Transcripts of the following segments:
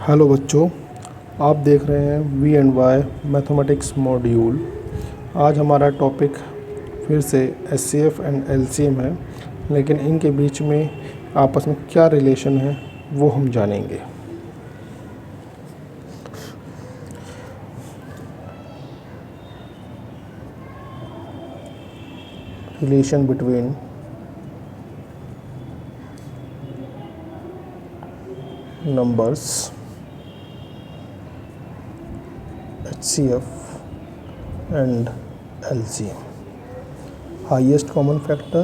Hello बच्चों, आप देख रहे हैं V and Y mathematics module. आज हमारा टॉपिक फिर से एचसीएफ एंड एलसीएम है, लेकिन इनके बीच में आपस में क्या रिलेशन है वो हम जानेंगे। Relation between numbers HCF and LCM, highest common factor,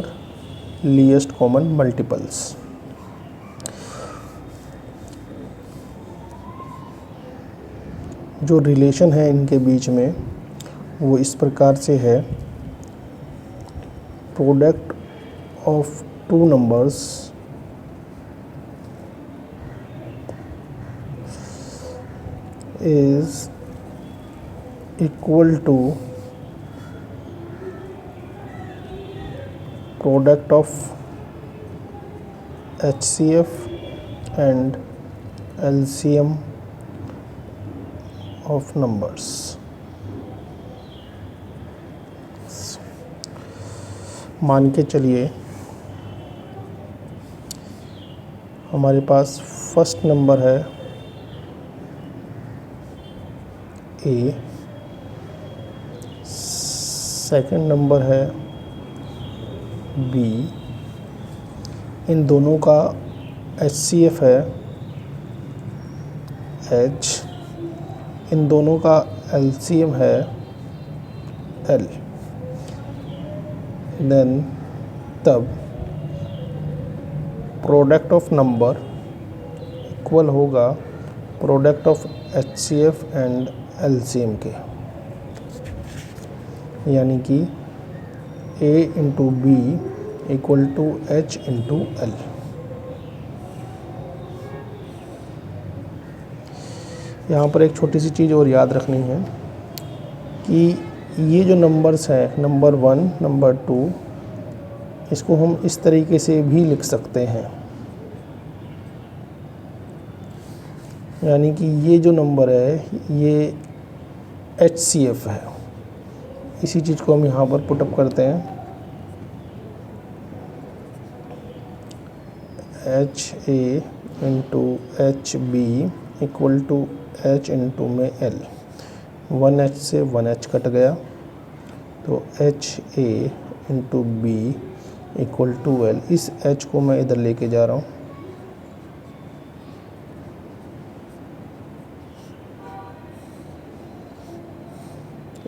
least common multiples। जो रिलेशन है इनके बीच में वो इस प्रकार से है। Product of two numbers is equal to product of HCF and LCM of numbers। मान के चलिए हमारे पास फर्स्ट नंबर है ए, सेकंड नंबर है बी, इन दोनों का HCF है H, इन दोनों का LCM है L। देन तब प्रोडक्ट ऑफ नंबर इक्वल होगा product of HCF and LCM के, यानी कि A into B equal to H into L। यहाँ पर एक छोटी सी चीज़ और याद रखनी है कि ये जो नंबर्स हैं नंबर 1, नंबर 2, इसको हम इस तरीके से भी लिख सकते हैं, यानी कि ये जो नंबर है ये HCF है। इसी चीज़ को हम यहाँ पर पुटअप करते हैं। HA into HB equal to H into में L। 1H से 1H कट गया तो HA into B equal to L। इस H को मैं इधर लेके जा रहा हूँ।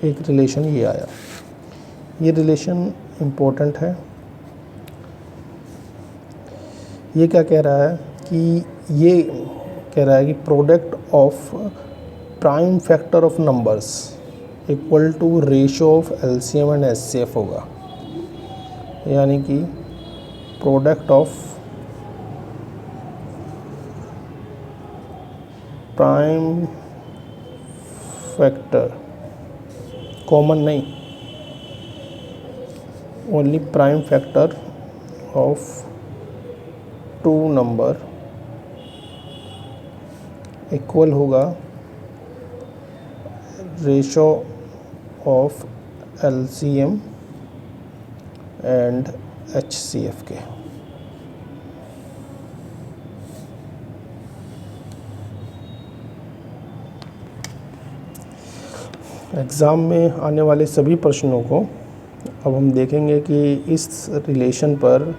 एक रिलेशन ये आया। ये रिलेशन इम्पोर्टेंट है। ये क्या कह रहा है कि ये कह रहा है कि product of prime factor of numbers equal to ratio of LCM and HCF होगा, यानी कि product of prime factor, common नहीं, only prime factor of two number equal होगा ratio of LCM and HCF के। एग्ज़ाम में आने वाले सभी प्रश्नों को अब हम देखेंगे कि इस रिलेशन पर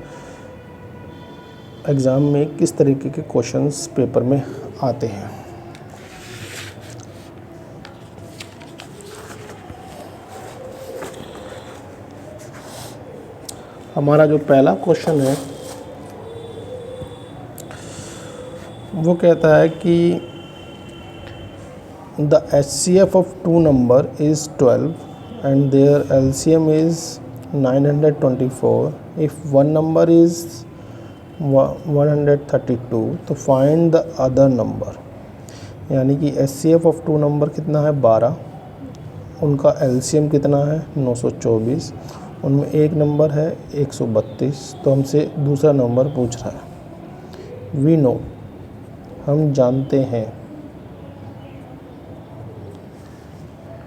एग्ज़ाम में किस तरीके के क्वेश्चंस पेपर में आते हैं। हमारा जो पहला क्वेश्चन है वो कहता है कि the HCF of two number is 12 and their LCM is 924. If one number is 132 तो find the other number। यानी कि HCF of two number कितना है 12, उनका LCM कितना है 924, उनमें एक नंबर है 132, तो हमसे दूसरा नंबर पूछ रहा है। वी नो, हम जानते हैं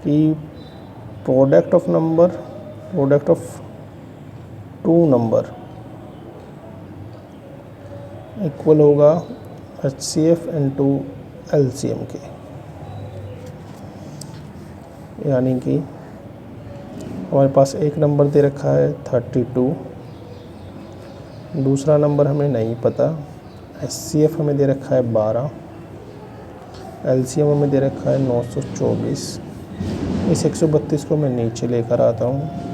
कि product of two number equal होगा HCF इंटू LCM के। यानी कि हमारे पास एक नंबर दे रखा है 32, दूसरा नंबर हमें नहीं पता, HCF हमें दे रखा है 12, LCM हमें दे रखा है 924। इस 132 को मैं नीचे लेकर आता हूँ।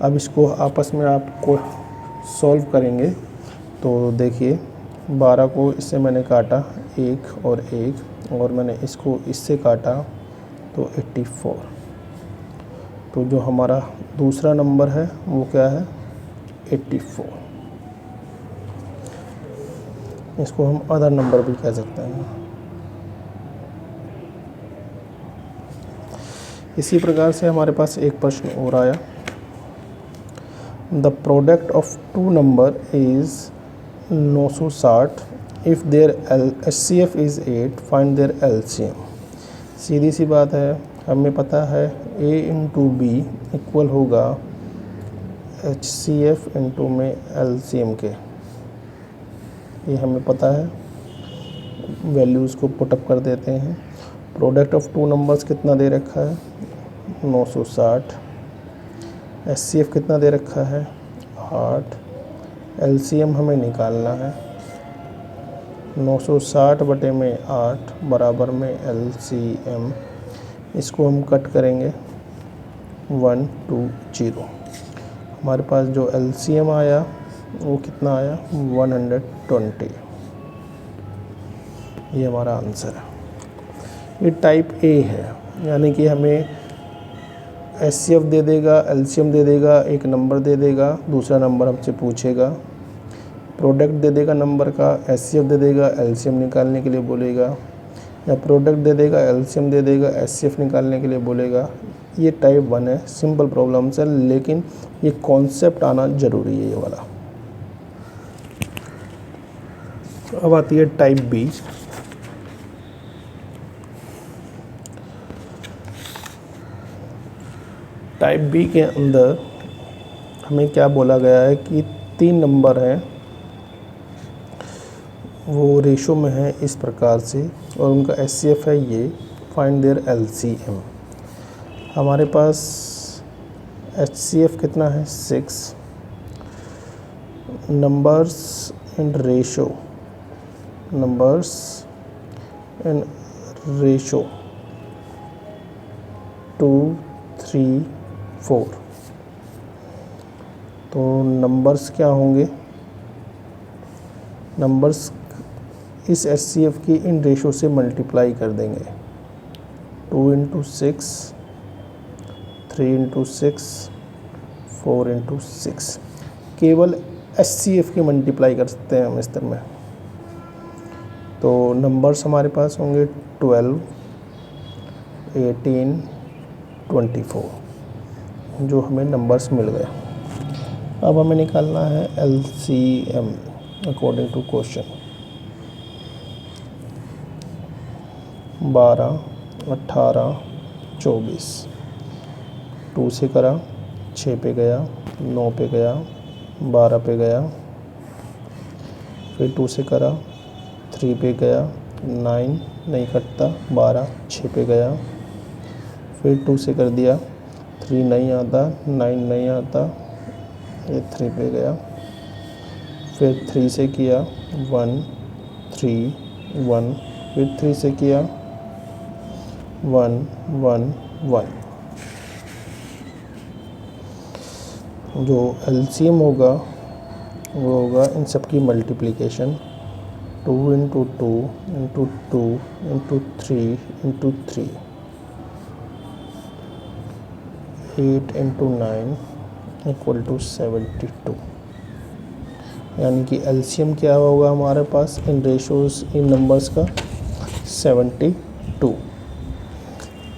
अब इसको आपस में आपको सॉल्व करेंगे तो देखिए 12 को इससे मैंने काटा 1 और 1, और मैंने इसको इससे काटा तो 84। तो जो हमारा दूसरा नंबर है वो क्या है 84। इसको हम अदर नंबर भी कह सकते हैं। इसी प्रकार से हमारे पास एक प्रश्न और आया, the product of two number is 960 if their HCF is 8 find their LCM। सीधी सी बात है, हमें पता है A इंटू बी इक्वल होगा HCF इंटू में LCM के, ये हमें पता है। वैल्यूज़ को पुटअप कर देते हैं। प्रोडक्ट ऑफ टू नंबर्स कितना दे रखा है 960, HCF कितना दे रखा है 8, LCM हमें निकालना है 960 बटे में 8 बराबर में LCM। इसको हम कट करेंगे 1 2 0। हमारे पास जो LCM आया वो कितना आया 120। ये हमारा आंसर है। ये टाइप ए है, यानी कि हमें HCF दे देगा, LCM दे देगा, एक नंबर दे देगा, दूसरा नंबर हमसे पूछेगा, प्रोडक्ट दे देगा नंबर का, HCF दे देगा, LCM निकालने के लिए बोलेगा, या प्रोडक्ट दे देगा, LCM दे देगा, HCF निकालने के लिए बोलेगा। ये टाइप 1 है, सिंपल प्रॉब्लम्स है, लेकिन ये कॉन्सेप्ट आना ज़रूरी है ये वाला। अब आती है टाइप बी। टाइप बी के अंदर हमें क्या बोला गया है कि 3 नंबर हैं, वो रेशो में है इस प्रकार से, और उनका HCF है ये, फाइंड देयर LCM। हमारे पास HCF कितना है 6, नंबर्स इन रेशो 2 3 4। तो नंबर्स क्या होंगे, नंबर्स इस HCF की इन रेशो से मल्टीप्लाई कर देंगे। 2 इंटू 6, 3 इंटू 6, 4 इंटू 6। केवल HCF की मल्टीप्लाई कर सकते हैं हम इस तरह में। तो नंबर्स हमारे पास होंगे 12, 18, 24, जो हमें नंबर्स मिल गए। अब हमें निकालना है LCM अकॉर्डिंग टू क्वेश्चन। 12, 18, 24, 2 से करा 6 पे गया, 9 पे गया, 12 पे गया, फिर 2 से करा 3 पे गया, 9 नहीं कटता, 12 6 पे गया, फिर 2 से कर दिया, 3 नहीं आता, 9 नहीं आता, ये 3 पे गया, फिर 3 से किया 1 3 1, फिर 3 से किया 1 1 1। जो LCM होगा वो होगा इन सब की multiplication, 2 into 2 into 2 into 3 into 3, 8 into 9 equal to 72। यानी कि LCM क्या होगा हमारे पास इन रेशोज़ इन नंबर्स का 72।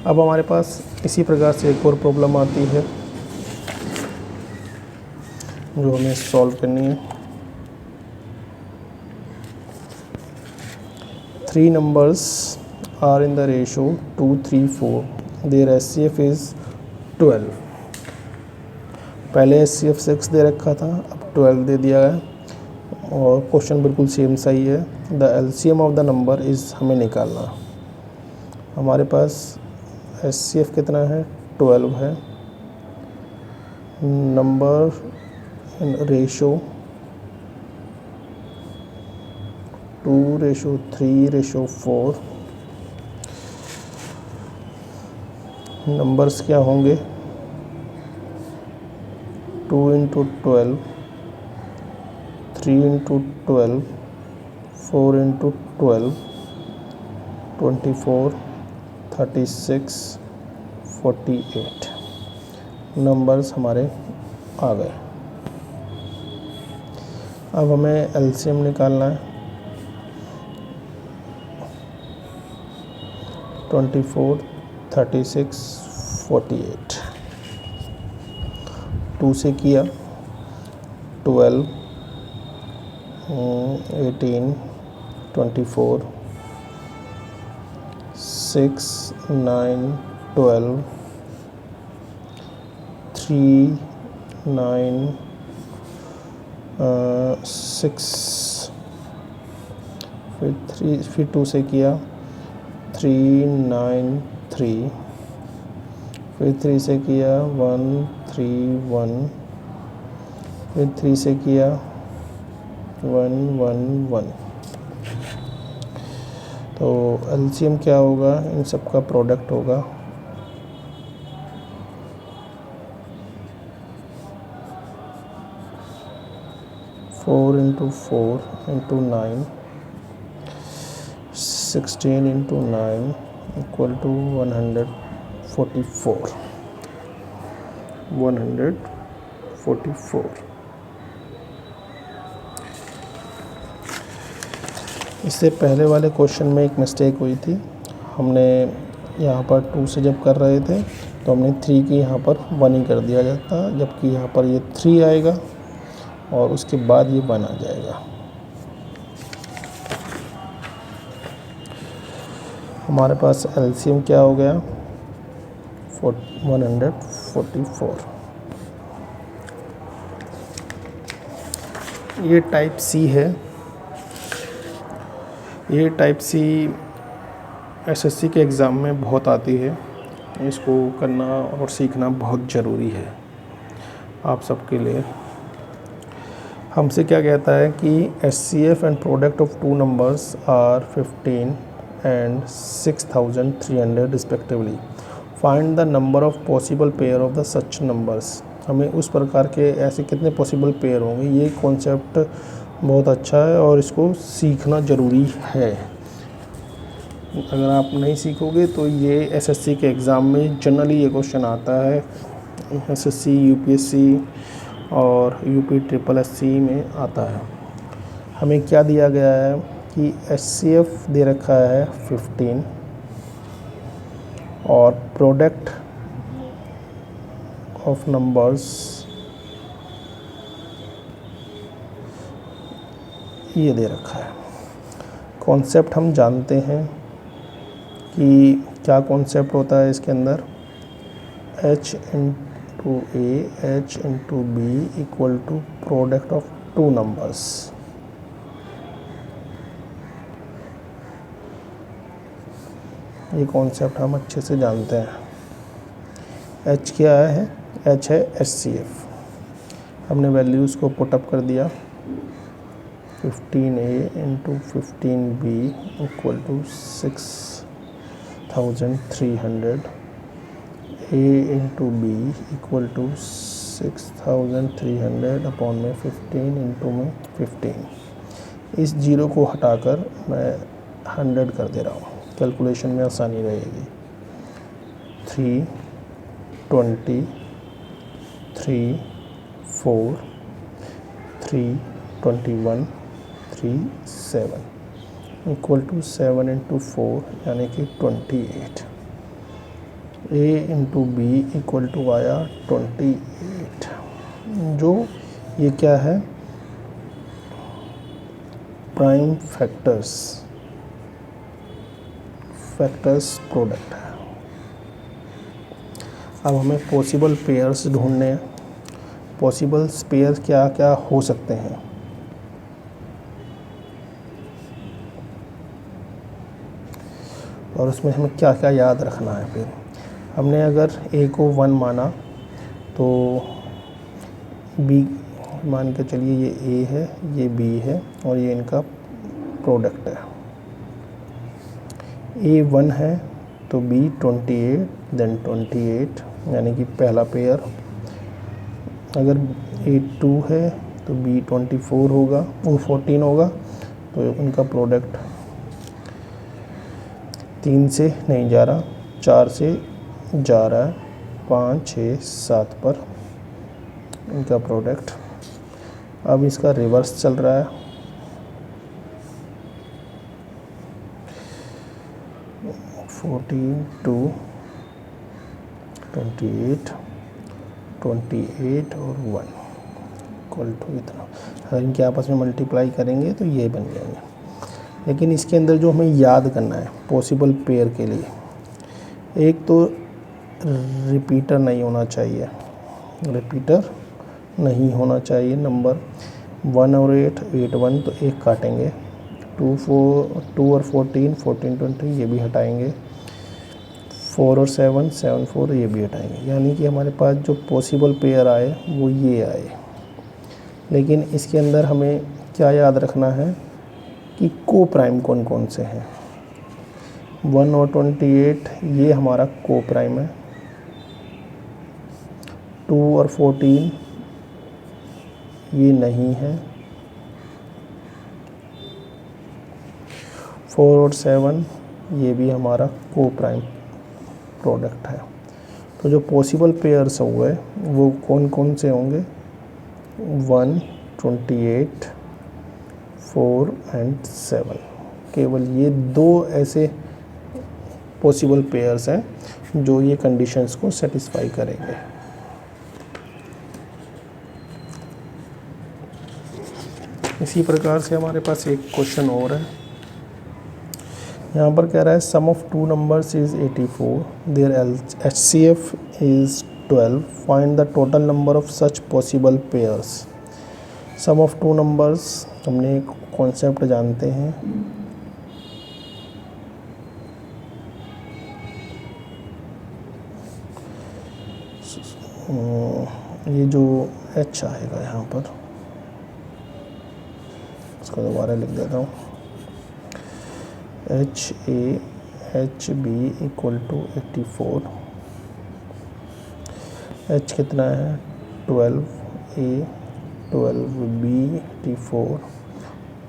अब हमारे पास इसी प्रकार से एक और प्रॉब्लम आती है जो हमें सॉल्व करनी है। 3 numbers are in the ratio 2, 3, 4. Their SCF is 12. पहले SCF 6 दे रखा था, अब 12 दे दिया है और क्वेश्चन बिल्कुल सेम सही है। The LCM of the number is हमें निकालना। हमारे पास SCF कितना है, 12 है। Number in ratio 2:3:4। नंबर्स क्या होंगे, 2 × 12, 3 × 12, 4 × 12, 24, 36, 48 नंबर्स हमारे आ गए। अब हमें LCM निकालना है। 24, 36, 48। 2 से किया 12, 18, 24, 6, 9, 12, 3, 9, 6, फिर 2 से किया 3, 9, 3, फिर 3 से किया 1, 3, 1, फिर 3 से किया 1, 1, 1। तो LCM क्या होगा, इन सब का प्रोडक्ट होगा 4 × 4 × 9, 16 × 9 = 144। 144। इससे पहले वाले क्वेश्चन में एक मिस्टेक हुई थी। हमने यहाँ पर 2 से जब कर रहे थे तो हमने 3 की यहाँ पर 1 ही कर दिया जाता, जबकि यहाँ पर ये 3 आएगा और उसके बाद ये 1 आ जाएगा। हमारे पास LCM क्या हो गया, 144। ये टाइप C है। ये टाइप C SSC के एग्ज़ाम में बहुत आती है। इसको करना और सीखना बहुत ज़रूरी है आप सबके लिए। हमसे क्या कहता है कि SCF and product of 2 numbers are 15 and 6300 respectively. Find the number of possible pair of the such numbers. हमें उस प्रकार के ऐसे कितने पॉसिबल पेयर होंगे। ये कॉन्सेप्ट बहुत अच्छा है और इसको सीखना ज़रूरी है। अगर आप नहीं सीखोगे तो ये SSC के एग्ज़ाम में जनरली ये क्वेश्चन आता है। SSC, UPSC और UPSSC में आता है। हमें क्या दिया गया है कि SCF दे रखा है 15 और प्रोडक्ट ऑफ नंबर्स ये दे रखा है। कॉन्सेप्ट हम जानते हैं कि क्या कॉन्सेप्ट होता है इसके अंदर, H × A H × B = product of 2 numbers. ये कॉन्सेप्ट हम अच्छे से जानते हैं। H क्या है, H है SCF। हमने वैल्यूज़ को पुटअप कर दिया। 15A × 15B = 6300। A × B = 6300 upon में 15 × में 15। इस जीरो को हटाकर मैं 100 कर दे रहा हूँ, कैलकुलेशन में आसानी रहेगी। 3, 20, 3, 4, 3, 21, 3, 7 = 7 × 4 यानी कि 28। A × B = आया 28। जो ये क्या है, प्राइम फैक्टर्स फैक्टर्स प्रोडक्ट है। अब हमें पॉसिबल पेयर्स ढूंढने हैं। पॉसिबल पेयर्स क्या क्या हो सकते हैं। और उसमें हमें क्या क्या याद रखना है। फिर हमने अगर ए को 1 माना तो बी मान के चलिए ये ए है, ये बी है और ये इनका प्रोडक्ट है। ए 1 है तो बी 28 देन 28 यानी कि पहला पेयर। अगर ए 2 है तो बी 24 होगा, वो 14 होगा, तो उनका प्रोडक्ट 3 से नहीं जा रहा, 4 से जा रहा है, 5 6 7 पर इनका प्रोडक्ट। अब इसका रिवर्स चल रहा है, 14 2 28 28 और 1 इक्वल टू इतना। अगर इनके आपस में मल्टीप्लाई करेंगे तो ये बन जाएंगे। लेकिन इसके अंदर जो हमें याद करना है पॉसिबल पेयर के लिए, एक तो रिपीटर नहीं होना चाहिए, रिपीटर नहीं होना चाहिए। नंबर 1 और 8 8 1 तो एक काटेंगे, 2 और 14 14 20 ये भी हटाएंगे, 4 और 7 7 4 ये भी हटाएंगे। यानी कि हमारे पास जो पॉसिबल पेयर आए वो ये आए। लेकिन इसके अंदर हमें क्या याद रखना है कि को प्राइम कौन कौन से हैं। 1 और 28 ये हमारा को प्राइम है, 2 और 14 ये नहीं है, 4 और 7 ये भी हमारा को प्राइम प्रोडक्ट है। तो जो पॉसिबल पेयर्स हुए वो कौन कौन से होंगे, 1 28 4 एंड 7। केवल ये दो ऐसे पॉसिबल पेयर्स हैं जो ये कंडीशंस को सेटिस्फाई करेंगे। इसी प्रकार से हमारे पास एक क्वेश्चन और है। यहाँ पर कह रहा है sum of two numbers is 84, their HCF is 12, find the total number of such possible pairs. Sum of two numbers हमने एक कॉन्सेप्ट जानते हैं, ये जो H आएगा यहाँ पर, इसको दोबारा लिख देता हूँ, HB इक्वल टू 84। H कितना है 12A 12B 84,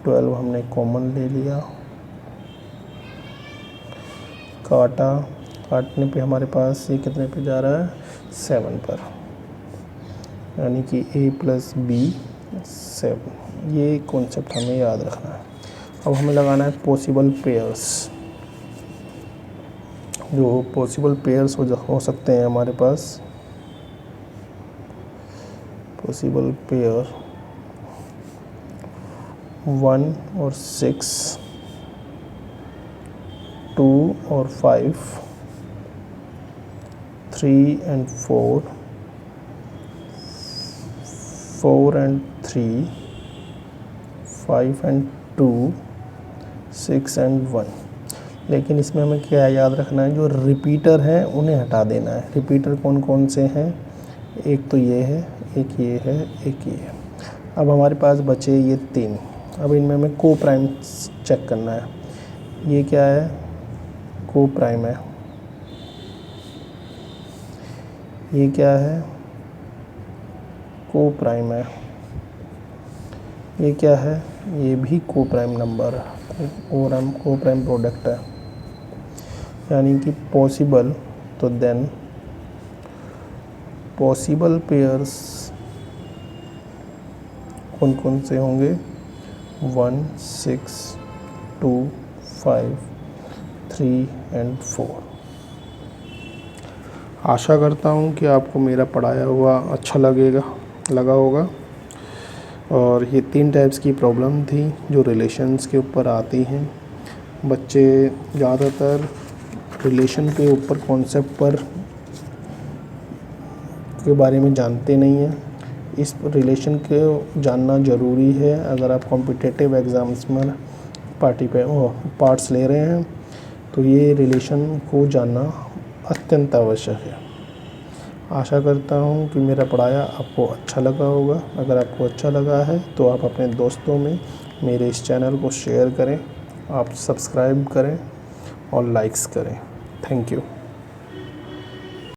12 हमने कॉमन ले लिया, काटने पे हमारे पास ये कितने पे जा रहा है 7 पर, यानी कि A प्लस B 7। ये कॉन्सेप्ट हमें याद रखना है। अब हमें लगाना है पॉसिबल पेयर्स। जो पॉसिबल पेयर्स हो सकते हैं हमारे पास, पॉसिबल पेयर 1 और 6, 2 और 5, 3 एंड 4, 4 एंड 3, 5 एंड 2, 6 एंड 1। लेकिन इसमें हमें क्या याद रखना है, जो रिपीटर हैं उन्हें हटा देना है। रिपीटर कौन कौन से हैं, एक तो ये है, एक ये है, एक ये है। अब हमारे पास बचे ये 3। अब इनमें हमें को प्राइम चेक करना है। ये क्या है, को प्राइम है। ये क्या है, को प्राइम है। ये क्या है, ये भी को प्राइम नंबर है और हम को प्राइम प्रोडक्ट है। यानी कि पॉसिबल, तो देन पॉसिबल पेयर्स कौन कौन से होंगे, 1 6 2 5 3 एंड 4। आशा करता हूँ कि आपको मेरा पढ़ाया हुआ अच्छा लगा होगा। और ये 3 टाइप्स की प्रॉब्लम थी जो रिलेशंस के ऊपर आती हैं। बच्चे ज़्यादातर रिलेशन के ऊपर कॉन्सेप्ट पर के बारे में जानते नहीं हैं। इस रिलेशन को जानना ज़रूरी है अगर आप कॉम्पिटिटिव एग्ज़ाम्स में पार्ट्स ले रहे हैं, तो ये रिलेशन को जानना अत्यंत आवश्यक है। आशा करता हूँ कि मेरा पढ़ाया आपको अच्छा लगा होगा। अगर आपको अच्छा लगा है तो आप अपने दोस्तों में मेरे इस चैनल को शेयर करें, आप सब्सक्राइब करें और लाइक्स करें। Thank you.